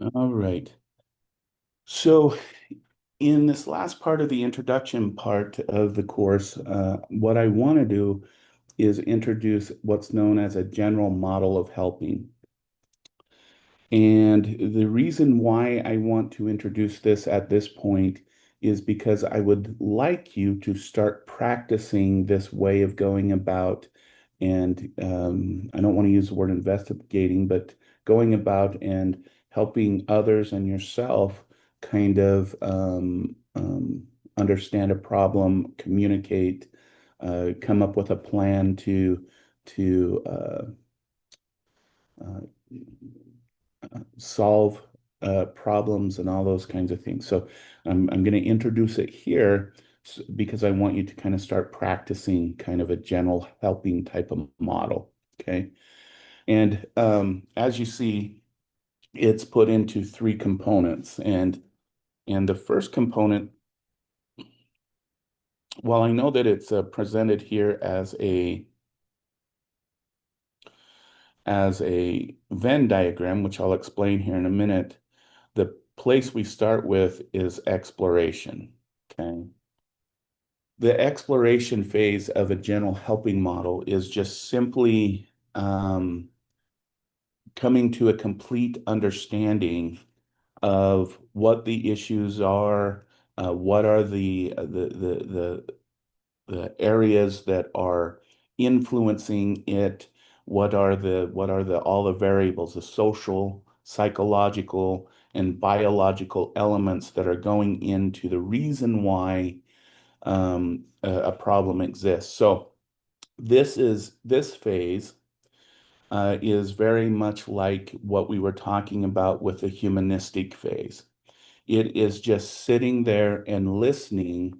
All right. So in this last part of the introduction part of the course, what I want to do is introduce what's known as a general model of helping. And the reason why I want to introduce this at this point is because I would like you to start practicing this way of going about, and I don't want to use the word investigating, but going about and helping others and yourself kind of understand a problem, communicate, come up with a plan to uh, solve problems and all those kinds of things. So I'm going to introduce it here because I want you to kind of start practicing kind of a general helping type of model. Okay. And as you see, it's put into three components. And the first component, while I know that it's presented here as a Venn diagram, which I'll explain here in a minute, the place we start with is exploration. Okay. The exploration phase of a general helping model is just simply coming to a complete understanding of what the issues are, what are the areas that are influencing it, what are the all the variables, the social, psychological, and biological elements that are going into the reason why a problem exists. So this phase is very much like what we were talking about with the humanistic phase. It is just sitting there and listening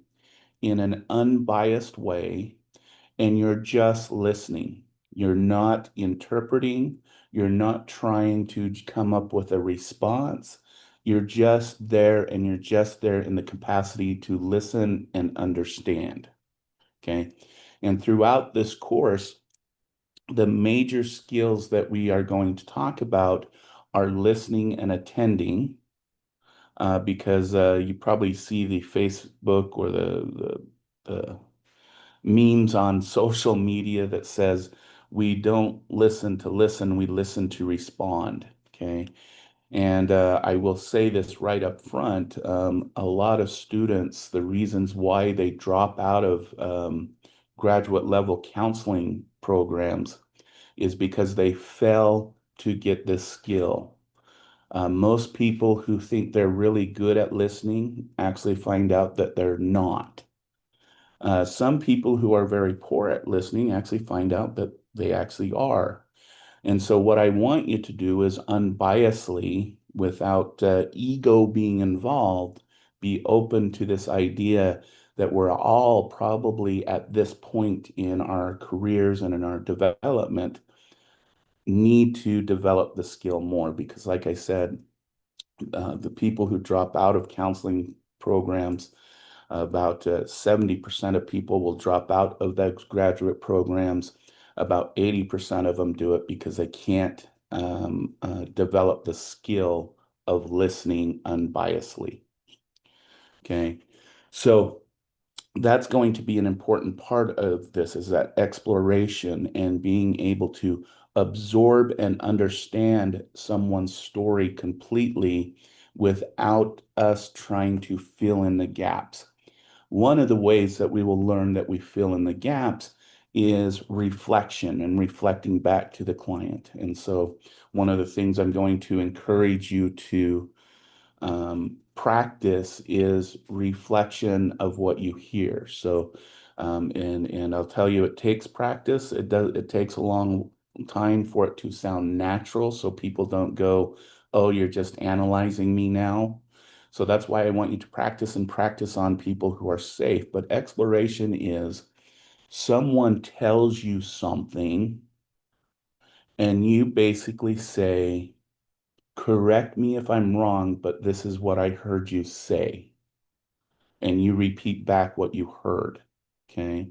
in an unbiased way, and you're just listening. You're not interpreting. You're not trying to come up with a response. You're just there, and you're just there in the capacity to listen and understand. Okay. And throughout this course, the major skills that we are going to talk about are listening and attending, because you probably see the Facebook or the memes on social media that says we don't listen to listen, we listen to respond. Okay. And I will say this right up front. A lot of students, the reasons why they drop out of graduate level counseling programs is because they fail to get this skill. Most people who think they're really good at listening actually find out that they're not. Some people who are very poor at listening actually find out that they actually are. And so, what I want you to do is unbiasedly, without ego being involved, be open to this idea that we're all probably at this point in our careers and in our development need to develop the skill more because, like I said, the people who drop out of counseling programs, about 70% of people will drop out of those graduate programs. About 80% of them do it because they can't develop the skill of listening unbiasedly. Okay. So that's going to be an important part of this is that exploration and being able to absorb and understand someone's story completely without us trying to fill in the gaps. One of the ways that we will learn that we fill in the gaps is reflection and reflecting back to the client. And so one of the things I'm going to encourage you to practice is reflection of what you hear. So, and I'll tell you, it takes practice. It takes a long time for it to sound natural, so people don't go, "Oh, you're just analyzing me now." So that's why I want you to practice and practice on people who are safe. But exploration is someone tells you something, and you basically say, correct me if I'm wrong, but this is what I heard you say. And you repeat back what you heard. Okay.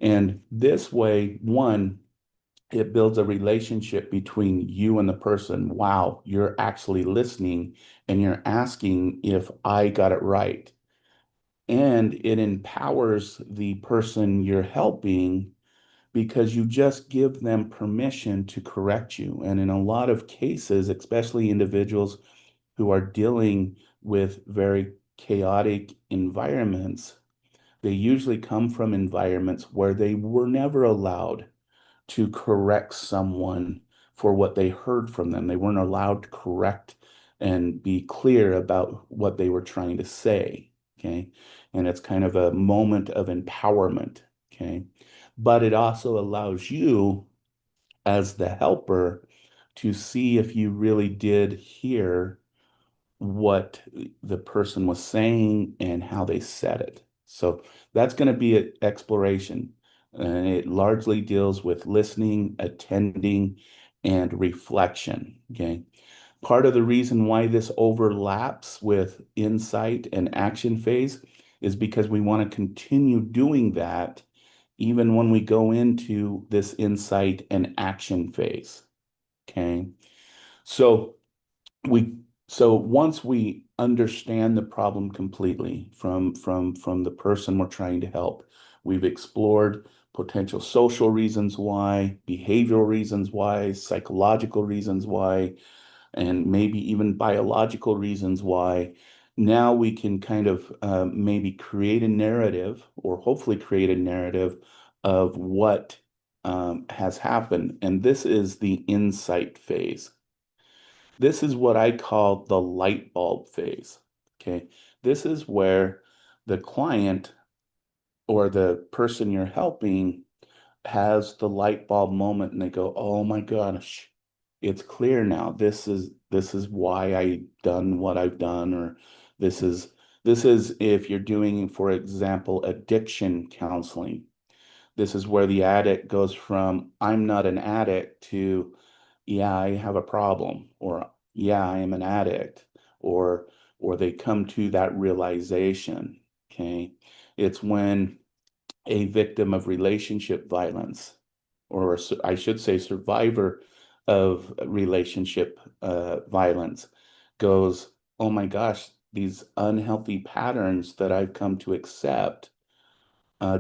And this way, one, it builds a relationship between you and the person. Wow, you're actually listening and you're asking if I got it right. And it empowers the person you're helping because you just give them permission to correct you. And in a lot of cases, especially individuals who are dealing with very chaotic environments, they usually come from environments where they were never allowed to correct someone for what they heard from them. They weren't allowed to correct and be clear about what they were trying to say. Okay. And it's kind of a moment of empowerment. Okay. But it also allows you as the helper to see if you really did hear what the person was saying and how they said it. So that's going to be an exploration. And it largely deals with listening, attending, and reflection. Okay. Part of the reason why this overlaps with insight and action phase is because we want to continue doing that even when we go into this insight and action phase. Okay. So we so once we understand the problem completely from the person we're trying to help, we've explored potential social reasons why, behavioral reasons why, psychological reasons why, and maybe even biological reasons why. Now we can kind of maybe create a narrative, or hopefully create a narrative of what has happened. And this is the insight phase. This is what I call the light bulb phase. Okay. This is where the client or the person you're helping has the light bulb moment and they go, "Oh my gosh, it's clear now. This is why I done what I've done," or this is this is if you're doing, for example, addiction counseling. This is where the addict goes from, "I'm not an addict," to, "Yeah, I have a problem," or, "Yeah, I am an addict," or they come to that realization. Okay. It's when a victim of relationship violence, or I should say survivor of relationship violence, goes, "Oh my gosh, these unhealthy patterns that I've come to accept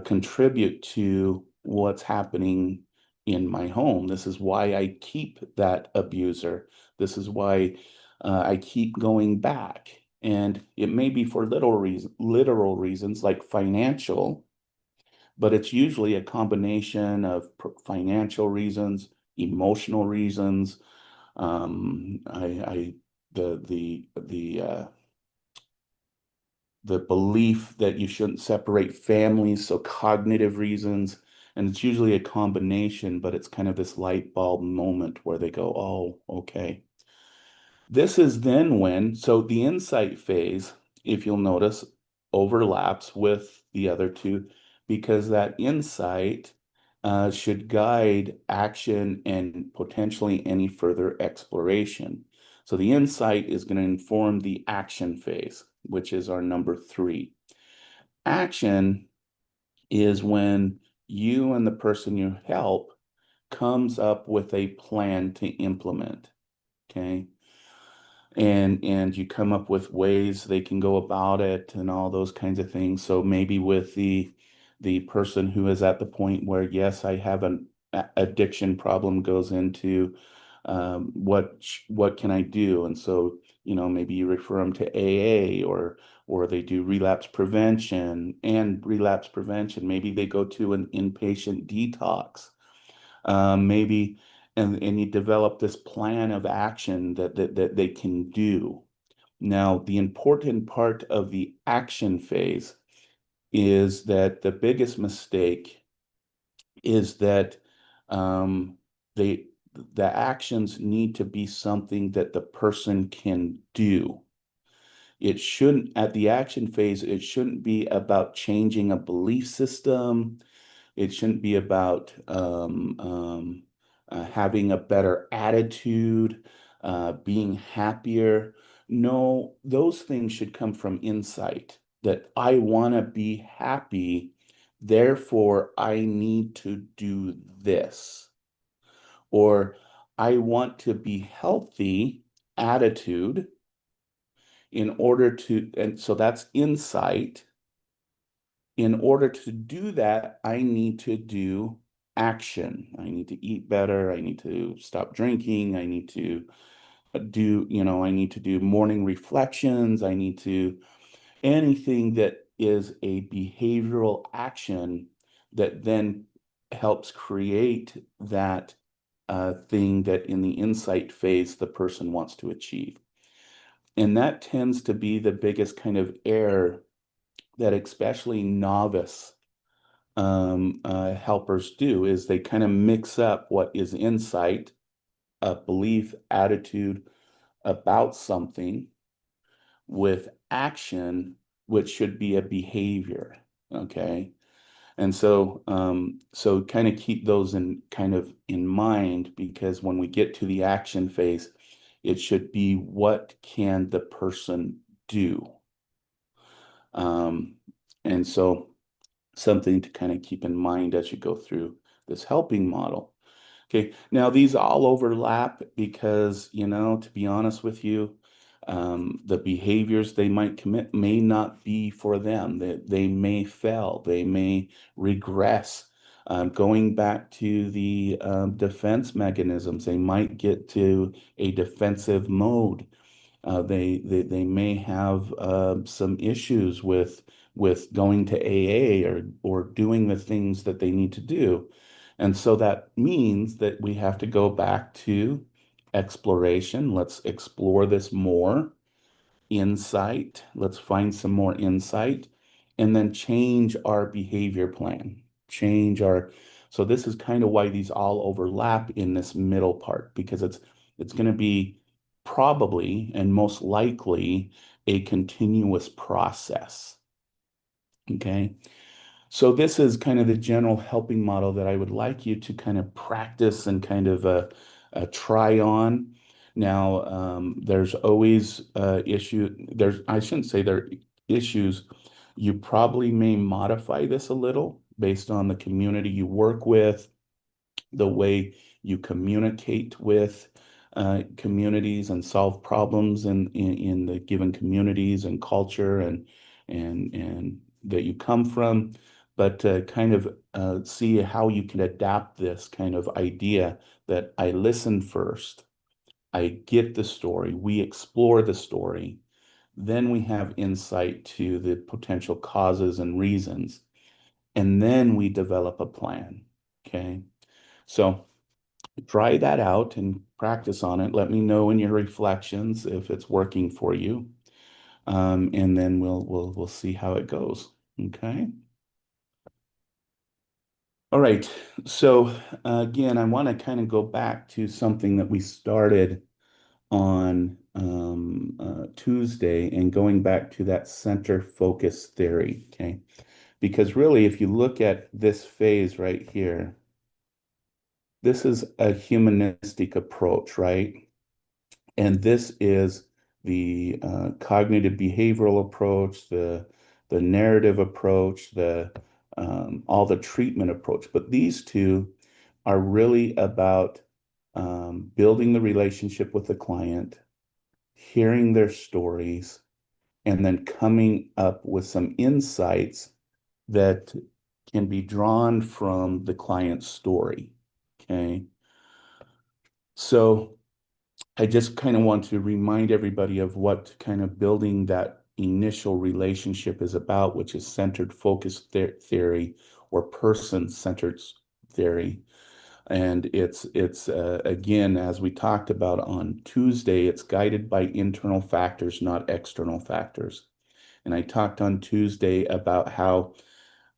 contribute to what's happening in my home. This is why I keep that abuser. This is why I keep going back." And it may be for literal reasons like financial, but it's usually a combination of financial reasons, emotional reasons. I the belief that you shouldn't separate families, so cognitive reasons, and it's usually a combination, but it's kind of this light bulb moment where they go, "Oh, okay." This is then when, so the insight phase, if you'll notice, overlaps with the other two because that insight should guide action and potentially any further exploration. So the insight is going to inform the action phase, which is our number three. Action is when you and the person you help comes up with a plan to implement. Okay. And you come up with ways they can go about it and all those kinds of things. So maybe with the person who is at the point where, yes, I have an addiction problem, goes into what can I do? And so, maybe you refer them to AA, or they do relapse prevention and relapse prevention. Maybe they go to an inpatient detox. Maybe and you develop this plan of action that they can do. Now, the important part of the action phase is that the biggest mistake is that they the actions need to be something that the person can do. It shouldn't, at the action phase, it shouldn't be about changing a belief system. It shouldn't be about having a better attitude, being happier. No, those things should come from insight that I want to be happy, therefore I need to do this. or I want to be healthy attitude in order to, and so that's insight. In order to do that, I need to do action. I need to eat better. I need to stop drinking. I need to I need to do morning reflections. I need to anything that is a behavioral action that then helps create that thing that in the insight phase the person wants to achieve. And that tends to be the biggest kind of error that especially novice helpers do is they kind of mix up what is insight, a belief, attitude about something with action, which should be a behavior. Okay. And so kind of keep those in kind of in mind because when we get to the action phase, it should be what can the person do? Um, and so something to kind of keep in mind as you go through this helping model. Okay, now these all overlap because, to be honest with you, the behaviors they might commit may not be for them. They may fail, they may regress. Going back to the defense mechanisms, they might get to a defensive mode. They may have some issues with going to AA or doing the things that they need to do. And so that means that we have to go back to exploration. Let's explore this more. Insight. Let's find some more insight and then change our behavior plan. Change our, so this is kind of why these all overlap in this middle part because it's going to be probably and most likely a continuous process. Okay. So this is kind of the general helping model that I would like you to kind of practice and kind of try on. Now, there's always I shouldn't say there are issues. You probably may modify this a little based on the community you work with, the way you communicate with communities and solve problems in the given communities and culture and that you come from, but kind of see how you can adapt this kind of idea that I listen first, I get the story, we explore the story, then we have insight to the potential causes and reasons, and then we develop a plan. Okay. So try that out and practice on it. Let me know in your reflections if it's working for you. And then we'll see how it goes. Okay. All right. So again, I want to kind of go back to something that we started on Tuesday and going back to that center focus theory. Okay. Because really, if you look at this phase right here, this is a humanistic approach, right? And this is the cognitive behavioral approach, the narrative approach, the all the treatment approach. But these two are really about building the relationship with the client, hearing their stories, and then coming up with some insights that can be drawn from the client's story. Okay. So I just kind of want to remind everybody of what kind of building that initial relationship is about, which is centered focus theory or person-centered theory. And it's again, as we talked about on Tuesday, it's guided by internal factors, not external factors. And I talked on Tuesday about how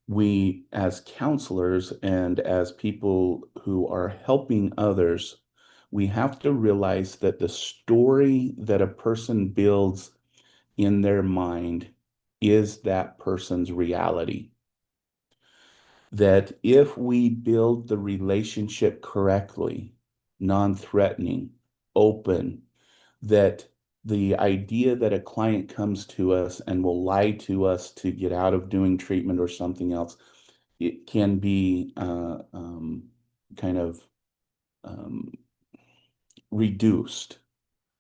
we, as counselors and as people who are helping others, we have to realize that the story that a person builds in their mind is that person's reality. That if we build the relationship correctly, non-threatening, open, that the idea that a client comes to us and will lie to us to get out of doing treatment or something else, it can be kind of um, reduced,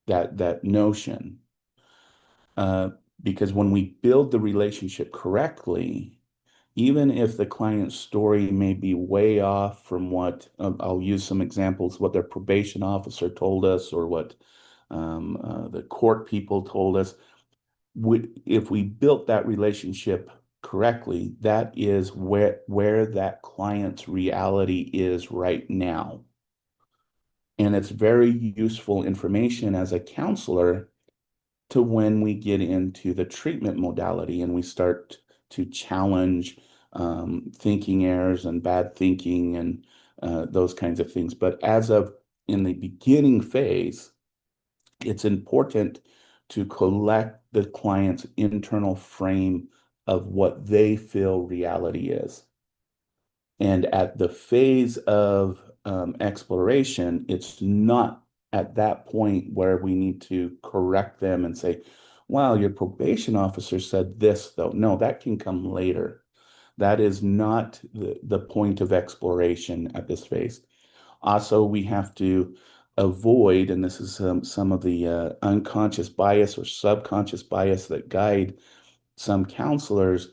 that notion, uh, because when we build the relationship correctly, even if the client's story may be way off from what I'll use some examples, what their probation officer told us or what the court people told us. If we built that relationship correctly, that is where that client's reality is right now. And it's very useful information as a counselor to when we get into the treatment modality and we start to challenge thinking errors and bad thinking and those kinds of things. But as of in the beginning phase, it's important to collect the client's internal frame of what they feel reality is. And at the phase of exploration, it's not at that point where we need to correct them and say, wow, your probation officer said this, though. No, that can come later. That is not the point of exploration at this phase. Also, we have to avoid, and this is some of the unconscious bias or subconscious bias that guide some counselors.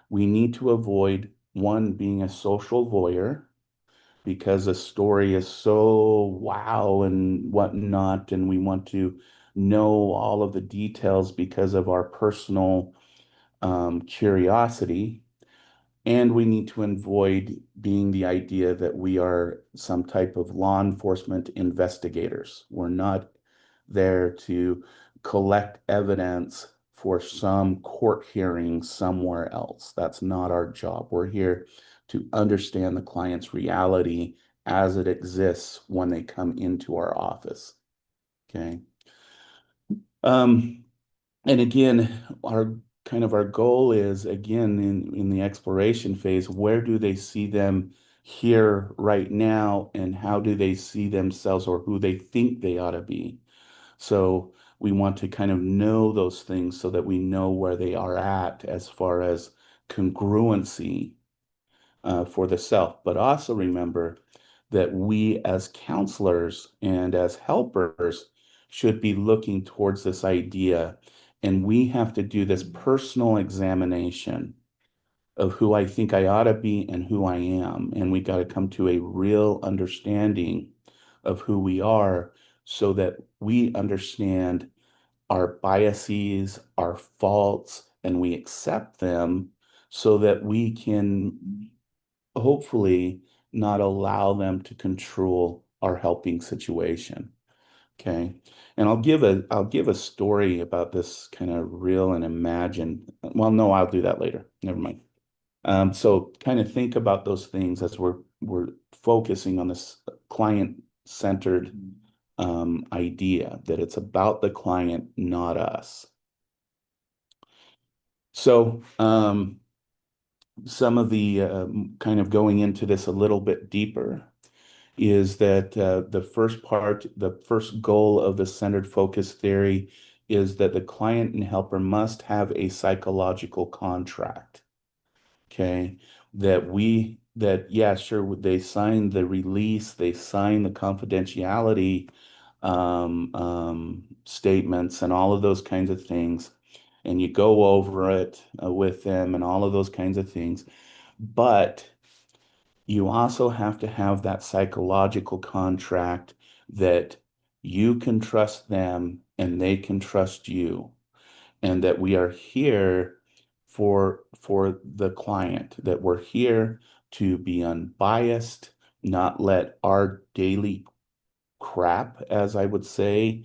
We need to avoid one being a social voyeur because a story is so wow and whatnot, and we want to know all of the details because of our personal curiosity. And we need to avoid being the idea that we are some type of law enforcement investigators. We're not there to collect evidence for some court hearing somewhere else. That's not our job. We're here to understand the client's reality as it exists when they come into our office. Okay. Um, and again, our goal is again in the exploration phase, where do they see them here right now, and how do they see themselves or who they think they ought to be? So we want to kind of know those things so that we know where they are at as far as congruency for the self. But also remember that we as counselors and as helpers should be looking towards this idea. And we have to do this personal examination of who I think I ought to be and who I am. And we got to come to a real understanding of who we are so that we understand our biases, our faults, and we accept them so that we can hopefully not allow them to control our helping situation. Okay. And I'll give a story about this kind of real and imagine. Well, no, I'll do that later. Never mind. So kind of think about those things as we're focusing on this client-centered idea that it's about the client, not us. So some of the kind of going into this a little bit deeper is that the first goal of the centered focus theory is that the client and helper must have a psychological contract. Okay. Yeah, sure, they sign the release, they sign the confidentiality statements and all of those kinds of things. And you go over it with them and all of those kinds of things. But you also have to have that psychological contract that you can trust them and they can trust you, and that we are here for the client, that we're here to be unbiased, not let our daily crap, as I would say,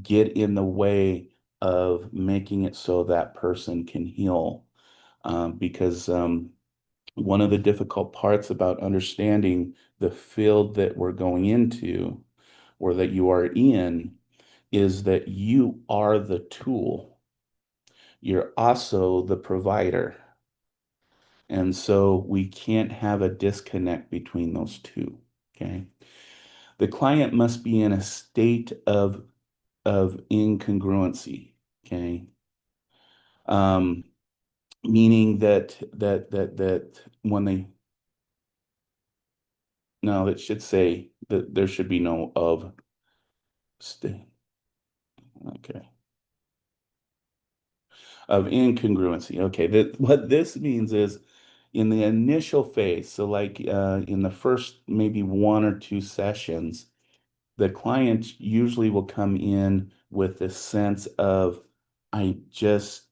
get in the way of making it so that person can heal. Because one of the difficult parts about understanding the field that we're going into or that you are in is that you are the tool. You're also the provider. And so we can't have a disconnect between those two. Okay. The client must be in a state of incongruency. Okay. Um, Meaning that when they No, it should say that there should be no of stay. Okay. Of incongruency. Okay. That what this means is in the initial phase, so like in the first maybe one or two sessions, the client usually will come in with this sense of, I just,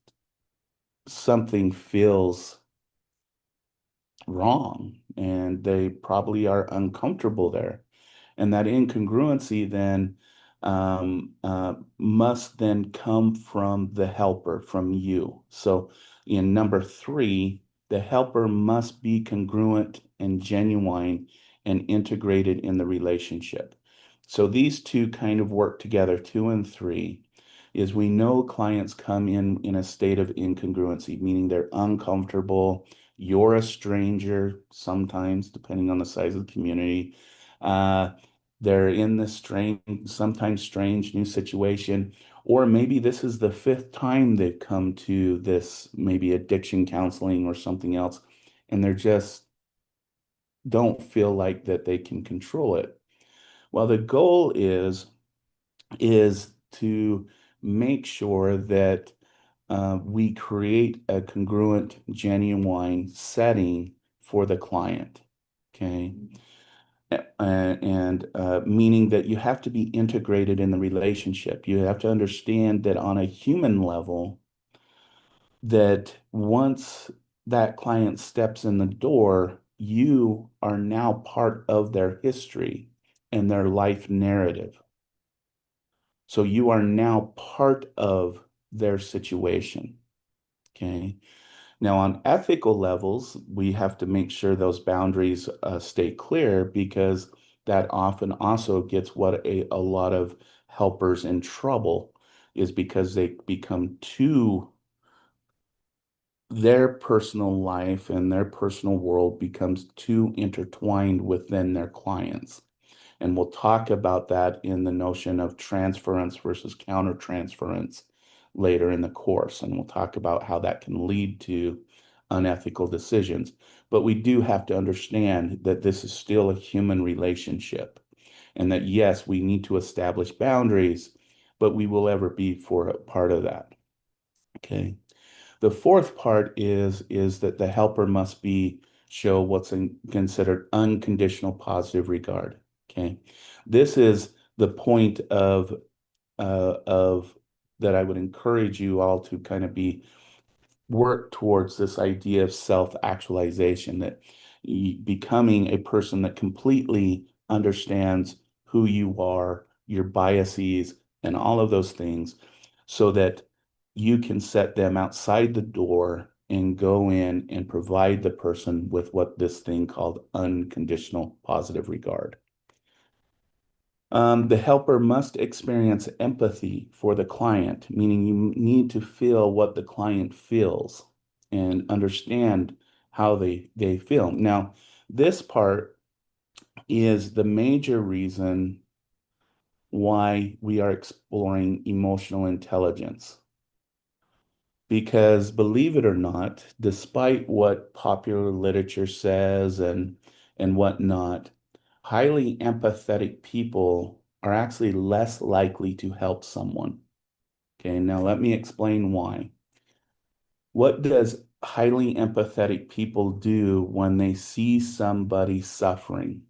something feels wrong, and they probably are uncomfortable there. And that incongruency then must then come from the helper, from you. So in number three, the helper must be congruent and genuine and integrated in the relationship. So these two kind of work together, two and three, is we know clients come in a state of incongruency, meaning they're uncomfortable. You're a stranger sometimes, depending on the size of the community. Uh, they're in this strange, sometimes strange new situation, or maybe this is the fifth time they've come to this, maybe addiction counseling or something else, and they're just don't feel like that they can control it. Well, the goal is to make sure that we create a congruent, genuine setting for the client. Okay. And meaning that you have to be integrated in the relationship. You have to understand that on a human level, that once that client steps in the door, you are now part of their history and their life narrative. So you are now part of their situation. Okay. Now, on ethical levels, we have to make sure those boundaries stay clear, because that often also gets what a lot of helpers in trouble is, because they become too, their personal life and their personal world becomes too intertwined within their clients. And we'll talk about that in the notion of transference versus countertransference later in the course. And we'll talk about how that can lead to unethical decisions. But we do have to understand that this is still a human relationship, and that, yes, we need to establish boundaries, but we will ever be for a part of that. Okay. The fourth part is that the helper must be show what's considered unconditional positive regard. Okay, this is the point of that I would encourage you all to kind of be work towards this idea of self-actualization, that becoming a person that completely understands who you are, your biases, and all of those things, so that you can set them outside the door and go in and provide the person with what this thing called unconditional positive regard. The helper must experience empathy for the client, meaning you need to feel what the client feels and understand how they feel. Now, this part is the major reason why we are exploring emotional intelligence. Because believe it or not, despite what popular literature says and whatnot, highly empathetic people are actually less likely to help someone. Okay, now let me explain why. What does highly empathetic people do when they see somebody suffering?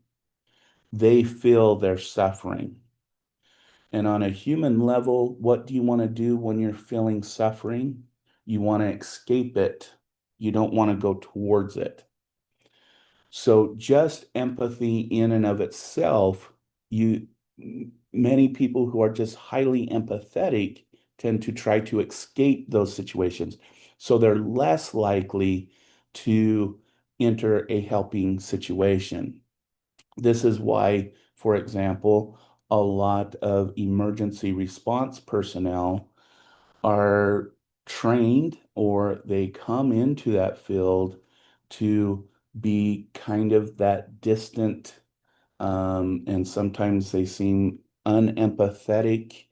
They feel their suffering. And on a human level, what do you want to do when you're feeling suffering? You want to escape it. You don't want to go towards it. So just empathy in and of itself, you many people who are just highly empathetic tend to try to escape those situations. So they're less likely to enter a helping situation. This is why, for example, a lot of emergency response personnel are trained, or they come into that field to be kind of that distant, and sometimes they seem unempathetic.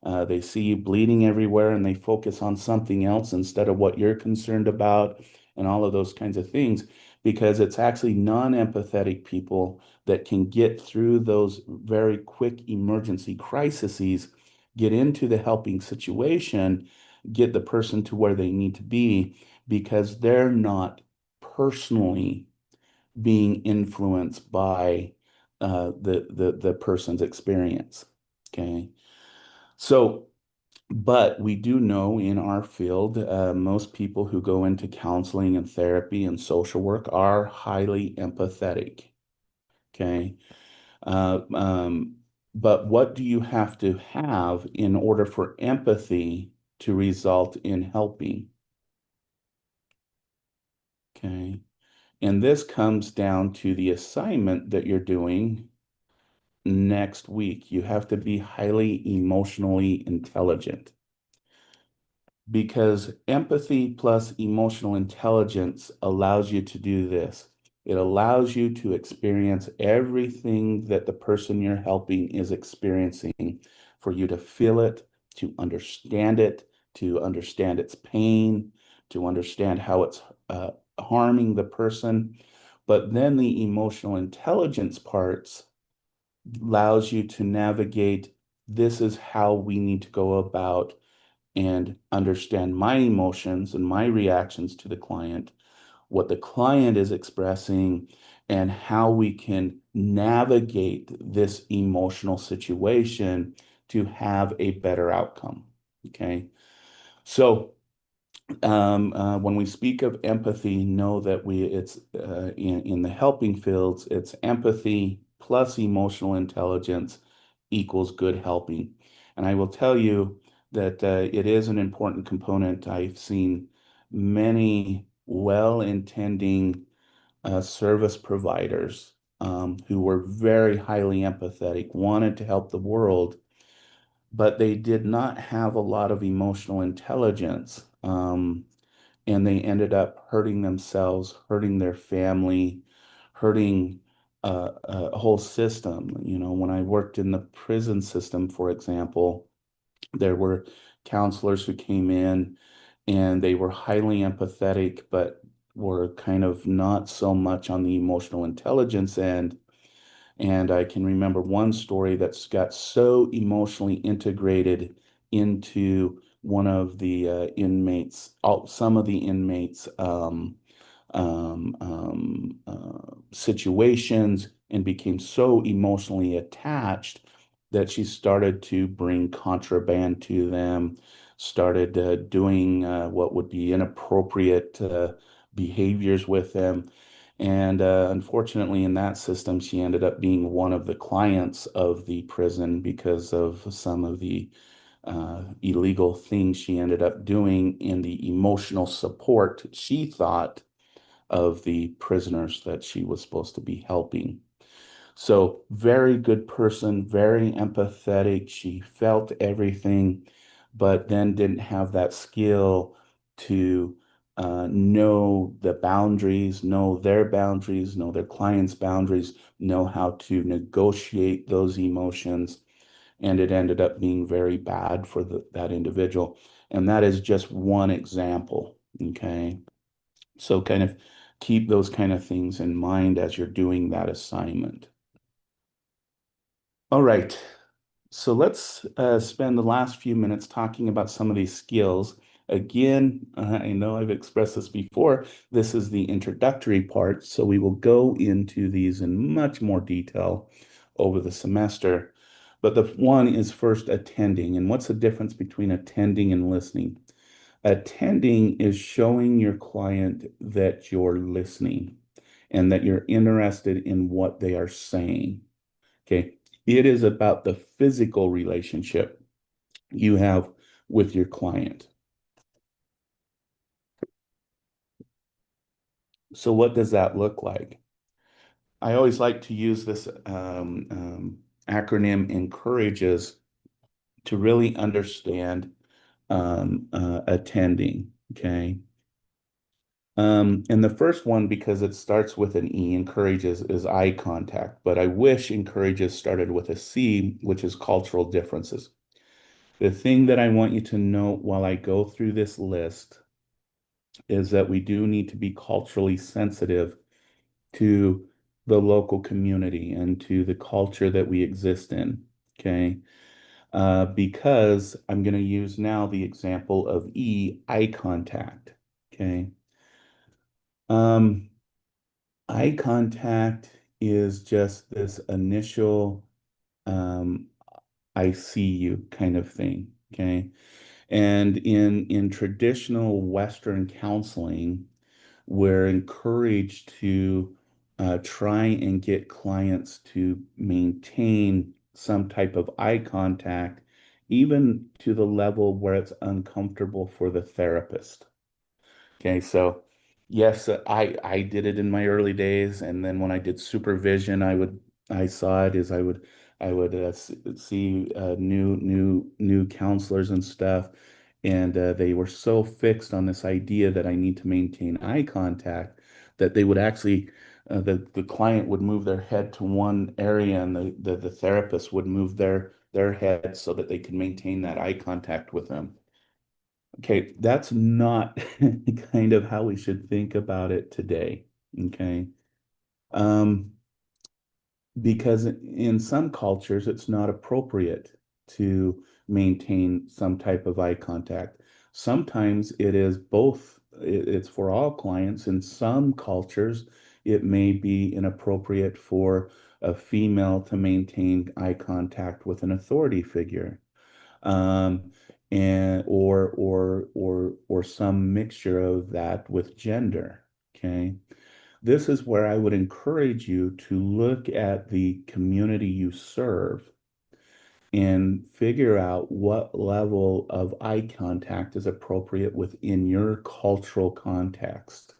They see you bleeding everywhere and they focus on something else instead of what you're concerned about, and all of those kinds of things, because it's actually non-empathetic people that can get through those very quick emergency crises, get into the helping situation, get the person to where they need to be because they're not personally being influenced by the person's experience. Okay. So, but we do know in our field, most people who go into counseling and therapy and social work are highly empathetic. Okay. Uh, um, but what do you have to have in order for empathy to result in helping? Okay. And this comes down to the assignment that you're doing next week. You have to be highly emotionally intelligent because empathy plus emotional intelligence allows you to do this. It allows you to experience everything that the person you're helping is experiencing, for you to feel it, to understand its pain, to understand how it's harming the person. But then the emotional intelligence parts allows you to navigate, this is how we need to go about and understand my emotions and my reactions to the client, what the client is expressing, and how we can navigate this emotional situation to have a better outcome. Okay. So when we speak of empathy, know that it's in the helping fields, it's empathy plus emotional intelligence equals good helping. And I will tell you that it is an important component. I've seen many well-intending service providers who were very highly empathetic, wanted to help the world, but they did not have a lot of emotional intelligence. And they ended up hurting themselves, hurting their family, hurting a whole system. You know, when I worked in the prison system, for example, there were counselors who came in and they were highly empathetic, but were kind of not so much on the emotional intelligence end. And I can remember one story that's got so emotionally integrated into one of the inmates, some of the inmates' situations, and became so emotionally attached that she started to bring contraband to them, started doing what would be inappropriate behaviors with them. And unfortunately, in that system, she ended up being one of the clients of the prison because of some of the illegal things she ended up doing in the emotional support she thought of the prisoners that she was supposed to be helping. So, very good person, very empathetic. She felt everything, but then didn't have that skill to know the boundaries, know their clients' boundaries, know how to negotiate those emotions. And it ended up being very bad for that individual. And that is just one example. Okay. So, kind of keep those kind of things in mind as you're doing that assignment. All right. So let's spend the last few minutes talking about some of these skills. Again, I know I've expressed this before. This is the introductory part, so we will go into these in much more detail over the semester. But the one is first attending. And what's the difference between attending and listening? Attending is showing your client that you're listening and that you're interested in what they are saying. Okay. It is about the physical relationship you have with your client. So, what does that look like? I always like to use this acronym encourages to really understand attending. Okay. And the first one, because it starts with an E, encourages is eye contact, but I wish encourages started with a C, which is cultural differences. The thing that I want you to note while I go through this list is that we do need to be culturally sensitive to the local community and to the culture that we exist in. Okay. Because I'm going to use now the example of eye contact. Okay. Um, Eye contact is just this initial um, I see you kind of thing. Okay. And in traditional Western counseling, we're encouraged to try and get clients to maintain some type of eye contact, even to the level where it's uncomfortable for the therapist. Okay, so yes, I did it in my early days, and then when I did supervision, I saw it as I would see new counselors and stuff, and they were so fixed on this idea that I need to maintain eye contact that they would actually the client would move their head to one area, and the therapist would move their head so that they could maintain that eye contact with them. Okay, that's not kind of how we should think about it today. Okay. Um, because in some cultures, it's not appropriate to maintain some type of eye contact. Sometimes it is both, it's for all clients. In some cultures, it may be inappropriate for a female to maintain eye contact with an authority figure, um, and or some mixture of that with gender. Okay. This is where I would encourage you to look at the community you serve and figure out what level of eye contact is appropriate within your cultural context.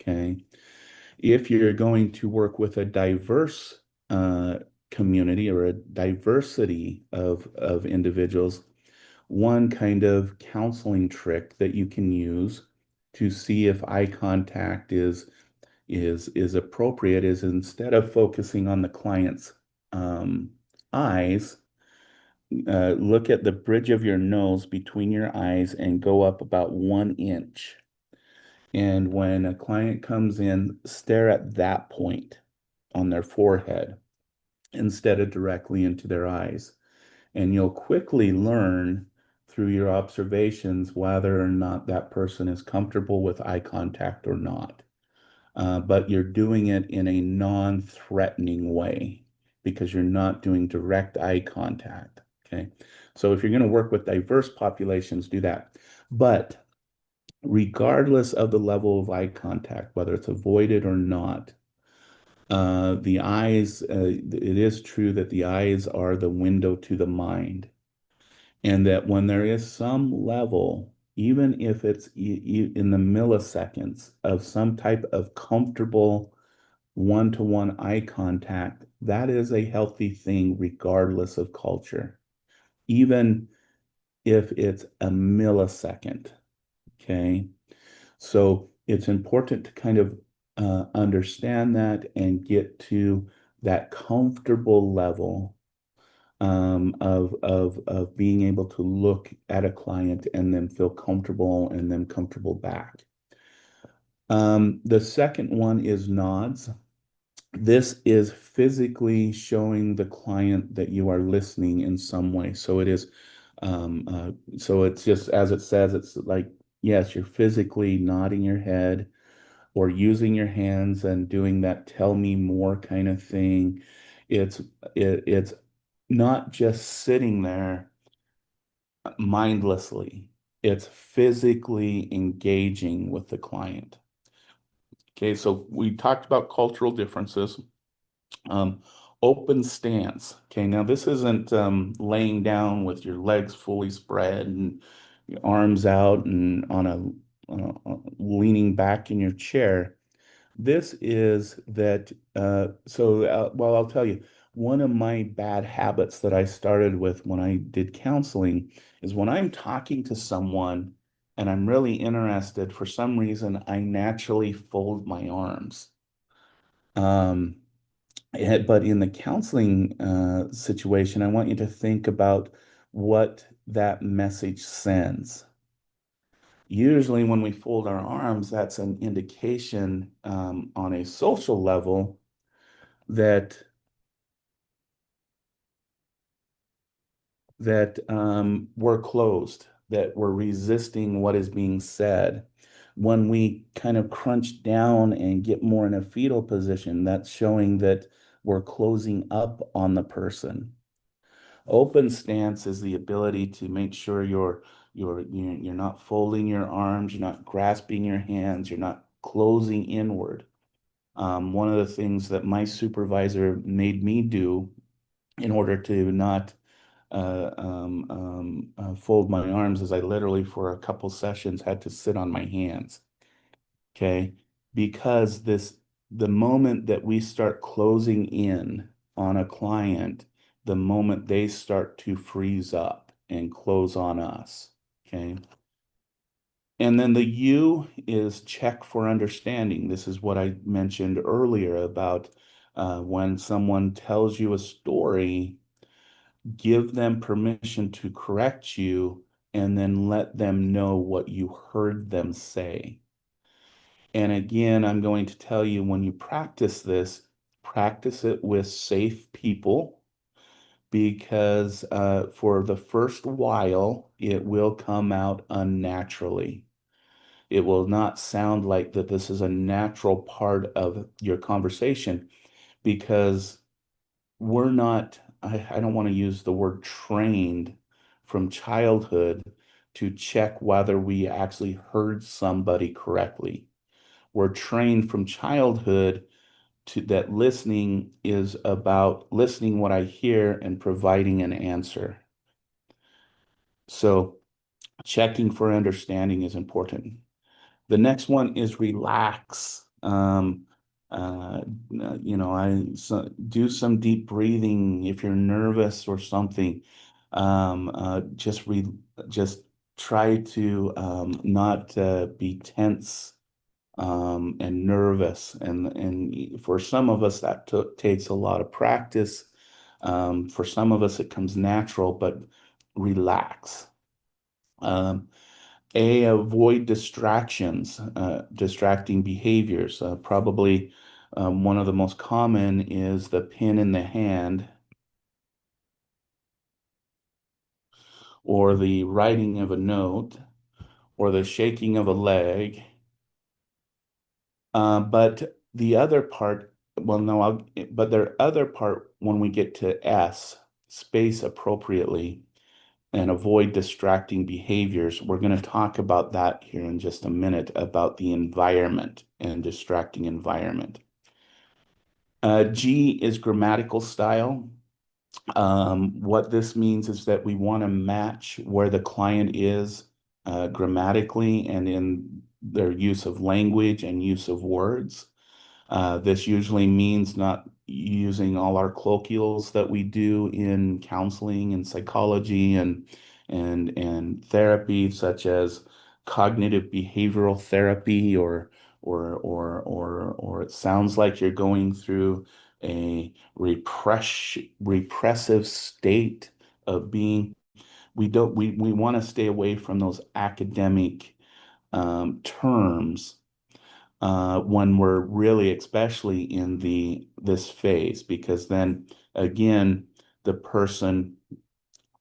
Okay. If you're going to work with a diverse community or a diversity of individuals, one kind of counseling trick that you can use to see if eye contact is appropriate is instead of focusing on the client's um, eyes, look at the bridge of your nose between your eyes and go up about 1 inch. And when a client comes in, stare at that point on their forehead instead of directly into their eyes. And you'll quickly learn through your observations whether or not that person is comfortable with eye contact or not. But you're doing it in a non-threatening way because you're not doing direct eye contact. Okay. So if you're going to work with diverse populations, do that. But regardless of the level of eye contact, whether it's avoided or not, the eyes, it is true that the eyes are the window to the mind. And that when there is some level, even if it's in the milliseconds of some type of comfortable one-to-one eye contact, that is a healthy thing regardless of culture, even if it's a millisecond. Okay. So it's important to kind of understand that and get to that comfortable level of being able to look at a client and then feel comfortable and then comfortable back. The second one is nods. This is physically showing the client that you are listening in some way. So it is, so it's just as it says, it's like, yes, you're physically nodding your head or using your hands and doing that tell me more kind of thing. It's it's not just sitting there mindlessly. It's physically engaging with the client. Okay, so we talked about cultural differences. Um, Open stance. Okay, now this isn't laying down with your legs fully spread and your arms out and on leaning back in your chair. This is that, well, I'll tell you, one of my bad habits that I started with when I did counseling is when I'm talking to someone and I'm really interested, for some reason, I naturally fold my arms. Um, but in the counseling situation, I want you to think about what that message sends. Usually, when we fold our arms, that's an indication on a social level that we're closed, that we're resisting what is being said. When we kind of crunch down and get more in a fetal position, that's showing that we're closing up on the person. Open stance is the ability to make sure you're not folding your arms, you're not grasping your hands, you're not closing inward. One of the things that my supervisor made me do in order to not fold my arms is I literally, for a couple sessions, had to sit on my hands. Okay. Because the moment that we start closing in on a client, the moment they start to freeze up and close on us. Okay. And then the U is check for understanding. This is what I mentioned earlier about when someone tells you a story, give them permission to correct you, and then let them know what you heard them say. And again, I'm going to tell you when you practice this, practice it with safe people because for the first while, it will come out unnaturally. It will not sound like that this is a natural part of your conversation because we're not, I don't want to use the word trained from childhood to check whether we actually heard somebody correctly. We're trained from childhood to that listening is about listening what I hear and providing an answer. So checking for understanding is important. The next one is relax. Uh, do some deep breathing if you're nervous or something. Just try to not be tense and nervous. And for some of us, that takes a lot of practice. For some of us, it comes natural, but relax. Um, avoid distractions, distracting behaviors. Probably one of the most common is the pin in the hand or the writing of a note or the shaking of a leg. But the other part, well, no, but the other part when we get to S, space appropriately and avoid distracting behaviors. We're going to talk about that here in just a minute about the environment and distracting environment. G is grammatical style. What this means is that we want to match where the client is grammatically and in their use of language and use of words. This usually means not using all our colloquials that we do in counseling and psychology and therapy, such as cognitive behavioral therapy, or it sounds like you're going through a repressive state of being. We want to stay away from those academic terms when we're really, especially in this phase, because then again, the person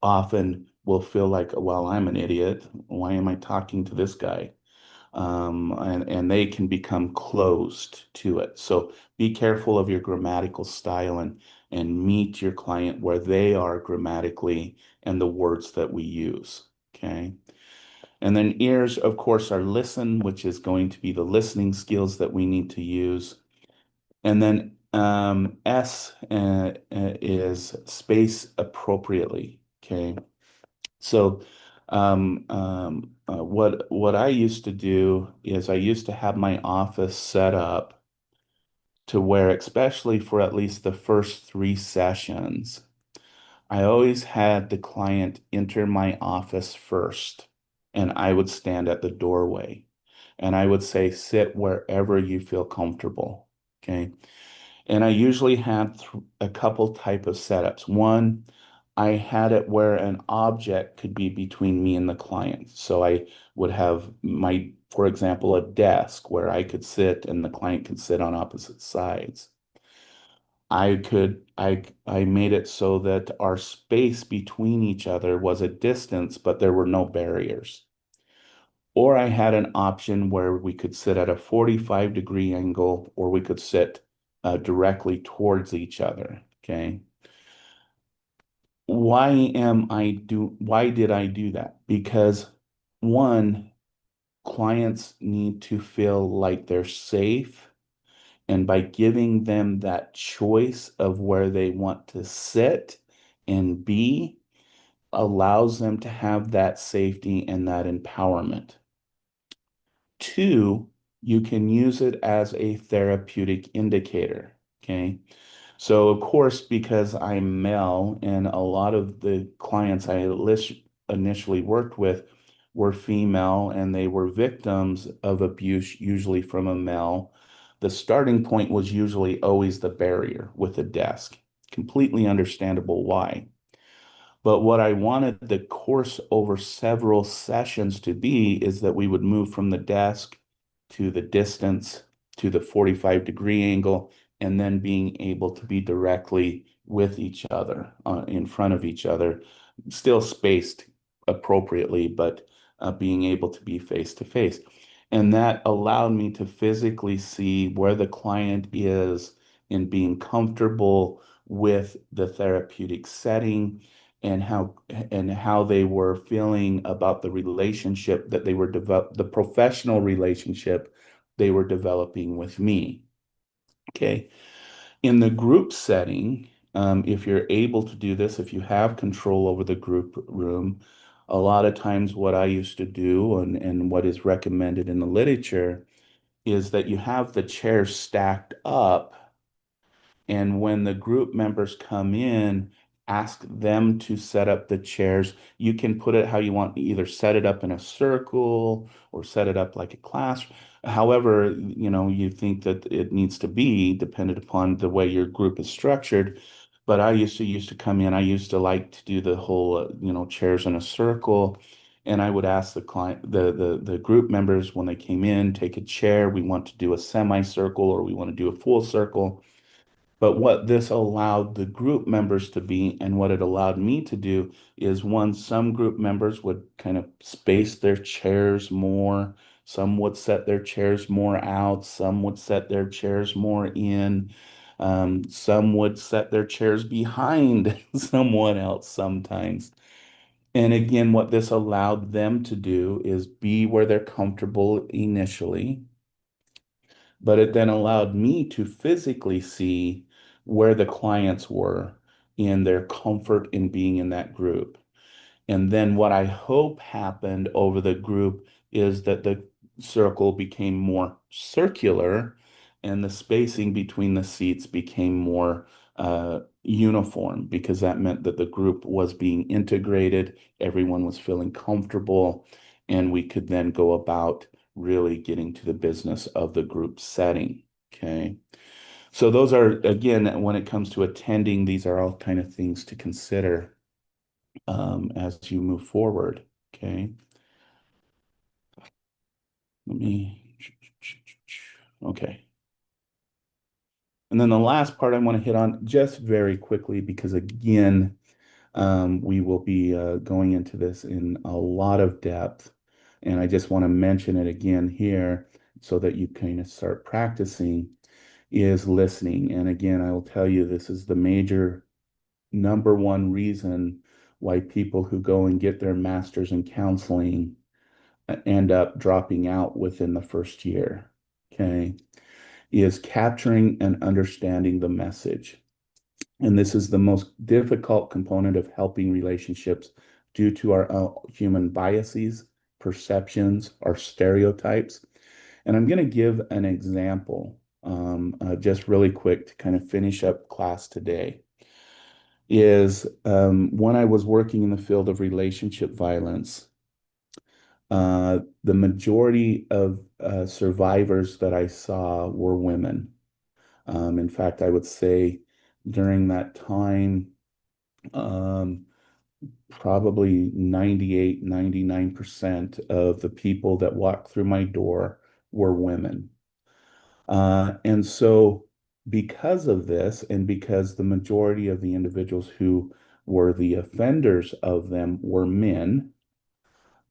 often will feel like, well, I'm an idiot. Why am I talking to this guy? And they can become closed to it. So be careful of your grammatical style and meet your client where they are grammatically and the words that we use. Okay. And then ears, of course, are listen, which is going to be the listening skills that we need to use. And then S is space appropriately. Okay. So what I used to do is I used to have my office set up to where, especially for at least the first 3 sessions, I always had the client enter my office first, and I would stand at the doorway and I would say, sit wherever you feel comfortable. Okay. And I usually had a couple type of setups. One, I had it where an object could be between me and the client. So I would have my, for example, a desk where I could sit and the client could sit on opposite sides. I made it so that our space between each other was a distance, but there were no barriers. Or I had an option where we could sit at a 45-degree angle, or we could sit directly towards each other. Okay. Why did I do that? Because one, clients need to feel like they're safe. And by giving them that choice of where they want to sit and be, allows them to have that safety and that empowerment. Two, you can use it as a therapeutic indicator. Okay. So, of course, because I'm male and a lot of the clients initially worked with were female and they were victims of abuse, usually from a male, the starting point was usually always the barrier with the desk. Completely understandable why. But what I wanted the course over several sessions to be is that we would move from the desk to the distance to the 45-degree angle and then being able to be directly with each other, in front of each other, still spaced appropriately, but being able to be face to face. And that allowed me to physically see where the client is in being comfortable with the therapeutic setting and how they were feeling about the relationship that they were the professional relationship they were developing with me. Okay. In the group setting, if you're able to do this, if you have control over the group room, a lot of times what I used to do and what is recommended in the literature is that you have the chairs stacked up, and when the group members come in, ask them to set up the chairs. You can put it how you want, either set it up in a circle or set it up like a class. However, you think that it needs to be dependent upon the way your group is structured. But I used to come in, I used to like to do the whole, chairs in a circle. And I would ask the client, the group members when they came in, take a chair. We want to do a semicircle or we want to do a full circle. But what this allowed the group members to be, and what it allowed me to do, is one, some group members would kind of space their chairs more. Some would set their chairs more out. Some would set their chairs more in. Some would set their chairs behind someone else sometimes. And again, what this allowed them to do is be where they're comfortable initially, but it then allowed me to physically see where the clients were in their comfort in being in that group. And then what I hope happened over the group is that the circle became more circular and the spacing between the seats became more uniform, because that meant that the group was being integrated, everyone was feeling comfortable, and we could then go about really getting to the business of the group setting. Okay. So those are, again, when it comes to attending, these are all kind of things to consider as you move forward. Okay. Let me, okay. And then the last part I want to hit on just very quickly, because again, we will be going into this in a lot of depth. And I just want to mention it again here so that you kind of start practicing, is listening. And again, I will tell you, this is the major number one reason why people who go and get their master's in counseling end up dropping out within the first year. Okay. Is capturing and understanding the message. And this is the most difficult component of helping relationships due to our human biases, perceptions, our stereotypes. And I'm going to give an example, just really quick to kind of finish up class today. Is when I was working in the field of relationship violence, the majority of survivors that I saw were women. In fact, I would say during that time, Um, Probably 98, 99% of the people that walked through my door were women. And so, because of this, and because the majority of the individuals who were the offenders of them were men,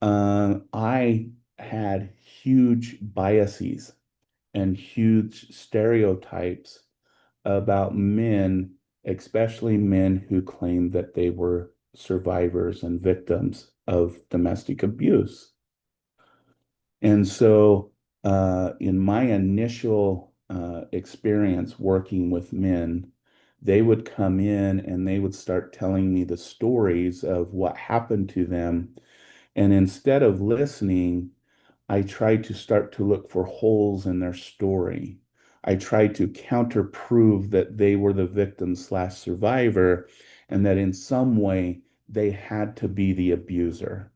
I had huge biases and huge stereotypes about men, especially men who claimed that they were survivors and victims of domestic abuse. And so, in my initial experience working with men, they would come in and they would start telling me the stories of what happened to them. And instead of listening, I tried to start to look for holes in their story. I tried to counterprove that they were the victim slash survivor and that in some way they had to be the abuser.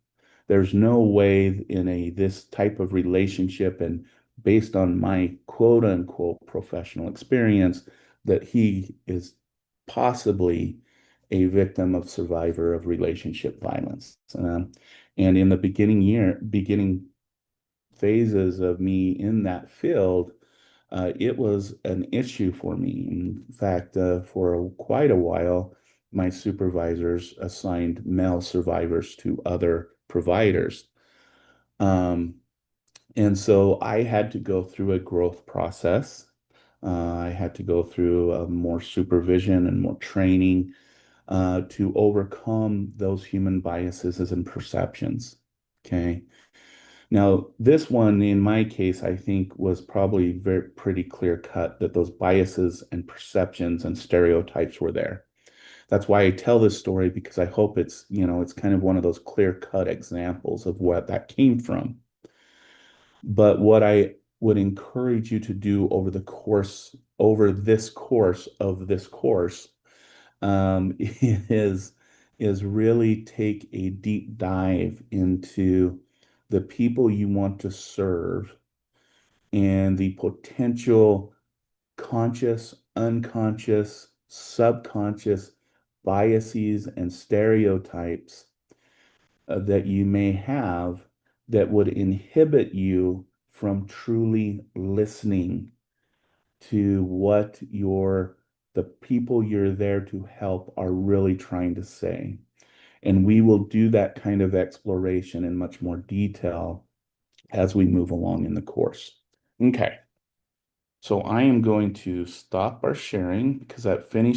There's no way in a this type of relationship and based on my quote unquote professional experience that he is possibly a victim of survivor of relationship violence. And in the beginning phases of me in that field, it was an issue for me. In fact, quite a while, my supervisors assigned male survivors to other providers. Um, and so I had to go through a growth process. I had to go through more supervision and more training to overcome those human biases and perceptions. Okay. Now, this one, in my case, I think was probably very pretty clear cut that those biases and perceptions and stereotypes were there. That's why I tell this story because I hope it's kind of one of those clear cut examples of what that came from. But what I would encourage you to do over this course of this course, is really take a deep dive into the people you want to serve and the potential conscious, unconscious, subconscious biases and stereotypes that you may have that would inhibit you from truly listening to what the people you're there to help are really trying to say. And we will do that kind of exploration in much more detail as we move along in the course. Okay, so I am going to stop our sharing because that finished.